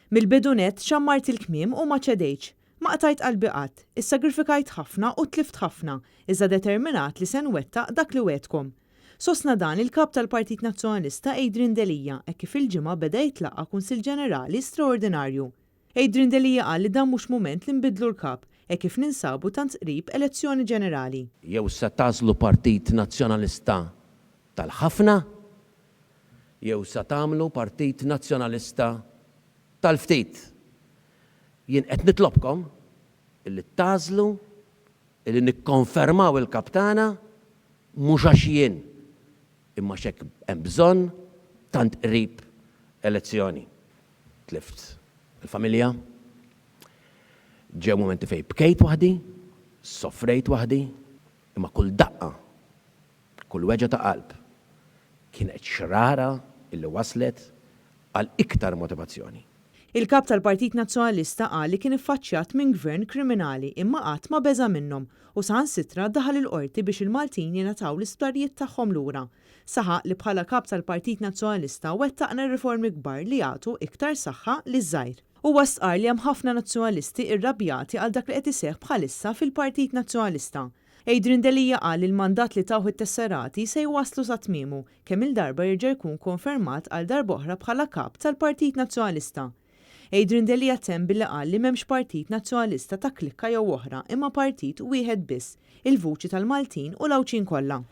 Mill-bidunet xammart il-kmiem u ma ċedejx. Ma qtajt qalbi qatt, issagrifikajt ħafna u tlift ħafna, iżda determinat li se nwettaq dak li wedkom. Sostna dan il-kap tal-Partit Nazzjonalista Adrian Delija kif il-ġimgħa beda jitlaqa' Kunsill Ġenerali straordinarju. Adrian Delija qal li dan mhux mument li nbidlu l-kap kif ninsabu tant qrib elezzjoni ġenerali. Jew se tażlu Partit Nazzjonalista tal-ħafna, jew se tagħmlu Partit Nazzjonalista tal-ftit. Jien qed nitlobkom illi tażlu illi nikkonfermaw il-kaptana mhux għax jien imma x'hekk hemm bżonn tant qrib elezzjoni. Tlift il-familja, ġew momenti fejn bkejt waħdi, soffrejt waħdi, imma kull daqqa, kull weġa ta' qalb kienet xrara illi waslet għal iktar motivazzjoni. Il-kap tal-Partit Nazzjonalista qal li kien iffaċċjat minn gvern kriminali imma qatt ma beża minnhom u saħansitra daħal il-qorti biex il-Maltin jingħataw l-isptarijiet tagħhom lura. Saħaq li bħala kap tal-Partit Nazzjonalista wettaqna riformi kbar li jagħtu iktar saħħa liż-żgħir. U wastqar li hemm ħafna nazzjonalisti irrabjati għal dak li qed iseħħ bħalissa fil-Partit Nazzjonalista. Adrian Delija qal li l-mandat li taw it-tesserati se jwasslu sa tmiemu kemm il-darba jerġa' jkun konfermat għal darba oħra bħala kap tal-Partit Nazzjonalista. Adrian Delija temm billi qal li m'hemmx Partit Nazzjonalista ta' klikka jew oħra imma partit wieħed biss, il-vuċi tal-Maltin u l-Awċin kollha.